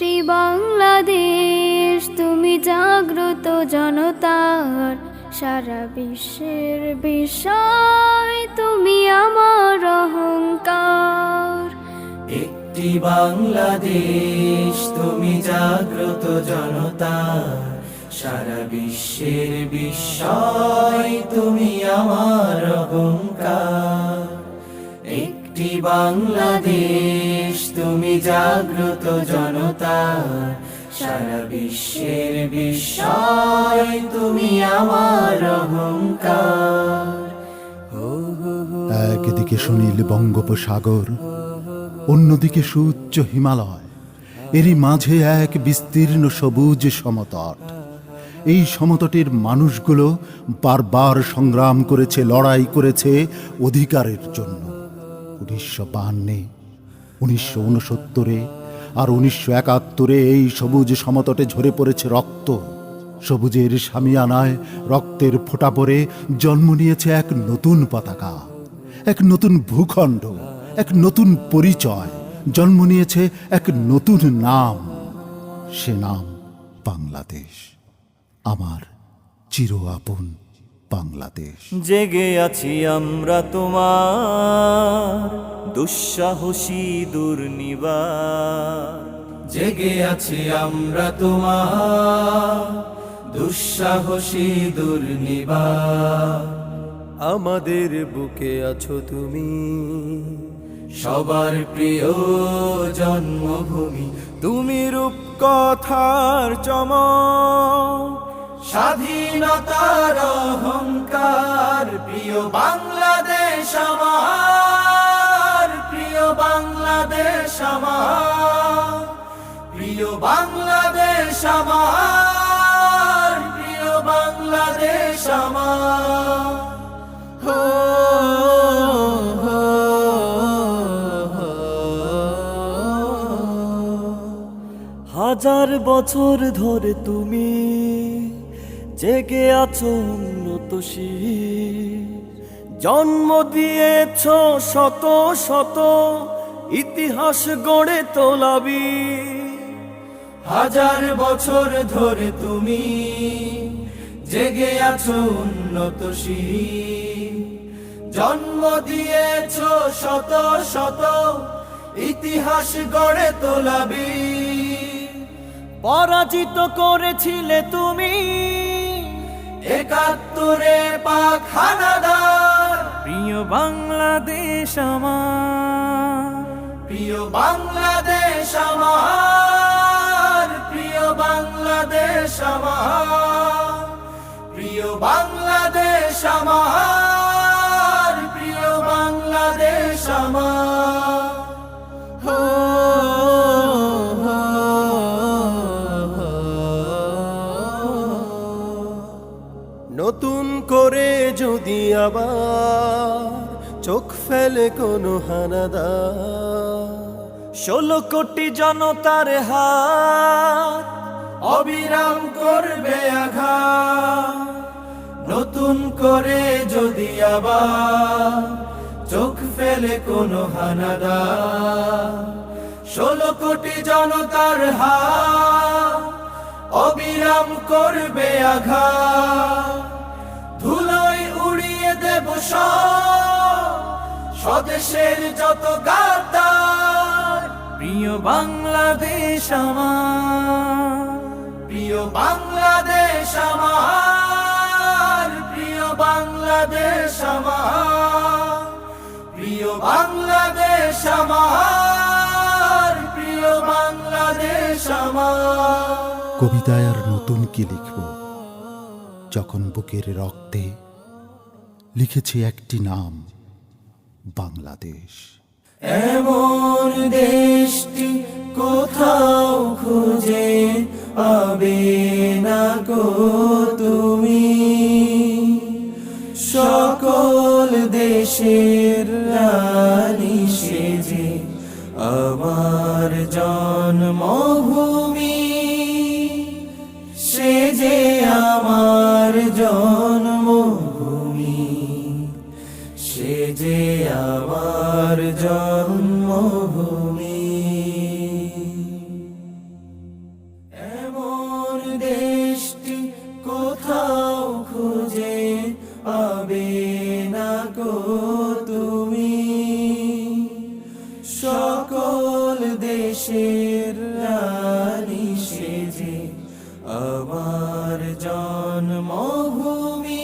একটি বাংলাদেশ তুমি জাগ্রত জনতার, সারা বিশ্বের বিষয় তুমি আমার অহংকার। একটি বাংলাদেশ তুমি জাগ্রত জনতার, সারা বিশ্বের বিষয় তুমি আমার অহংকার। একটি বাংলাদেশ তুমি জাগ্রত জনতার, সারা বিশ্বের বিষয় তুমি আমার অহংকার। একদিকে সুনীল বঙ্গোপসাগর, অন্যদিকে সুউচ্চ হিমালয়, এরই মাঝে এক বিস্তীর্ণ সবুজ সমতট। এই সমতটের মানুষগুলো বারবার সংগ্রাম করেছে, লড়াই করেছে অধিকারের জন্য। 1952, 1969 আর 1971 এই সবুজ সমতটে ঝরে পড়েছে রক্ত। সবুজের শামিয়ানায় রক্তের ফোঁটা পড়ে জন্ম নিয়েছে এক নতুন পতাকা, এক নতুন ভূখণ্ড, এক নতুন পরিচয়। জন্ম নিয়েছে এক নতুন নাম, সে নাম বাংলাদেশ, আমার চির আপন বাংলাদেশ। জেগে আছি আমরা তোমার দুঃসাহসী দুর্নিবার, জেগে আছি আমরা তোমার দুঃসাহসী দুর্নিবার। আমাদের বুকে আছো তুমি, সবার প্রিয় জন্মভূমি, তুমি রূপকথার চমক, স্বাধীনতার অহংকার। প্রিয় বাংলাদেশ আমার, প্রিয় বাংলাদেশ আমার, প্রিয় বাংলাদেশ আমার, প্রিয় বাংলাদেশ আমার। হাজার বছর ধরে তুমি জেগে আছো উন্নত শির, জন্ম দিয়েছ শত শত ইতিহাস গড়ে তোলাবি। হাজার বছর ধরে তুমি জেগে আছো উন্নত শির, জন্ম দিয়েছ শত শত ইতিহাস গড়ে তোলাবি। পরাজিত করেছিলে তুমি 71 পাক হানাদার। প্রিয় বাংলাদেশ আমার, প্রিয় বাংলাদেশ আমার, প্রিয় বাংলাদেশ আমার, প্রিয় বাংলাদেশ আমার, প্রিয় বাংলাদেশ আমার। নতুন করে যদি আবার চোখ ফেলে কোনো হানাদার, 16 কোটি জনতার হাত অবিরাম করবে আঘাত। নতুন করে যদি আবার চোখ ফেলে কোনো হানাদার, 16 কোটি জনতার হাত অবিরাম করবে আঘাত। ধুলোয় উড়িয়ে দেব সব স্বদেশের যত গাদ্দার। প্রিয় বাংলাদেশ আমার, প্রিয় বাংলাদেশ আমার, প্রিয় বাংলাদেশ আমার, প্রিয় বাংলাদেশ আমার, প্রিয় বাংলাদেশ আমার। কবিতায় আর নতুন কি লিখব, যখন বুকের রক্তে লিখেছি একটি নাম, বাংলাদেশ। এমন দেশটি কোথাও খুঁজে পাবে না গো তুমি, সকল দেশের রানী সেজে আমার জন্মভূমি, সেজে আমার জন্মভূমি, সেজে আমার জন্মভূমি। হবে না গো তুমি, সকল দেশের রানী সেজে আমার জন্মভূমি।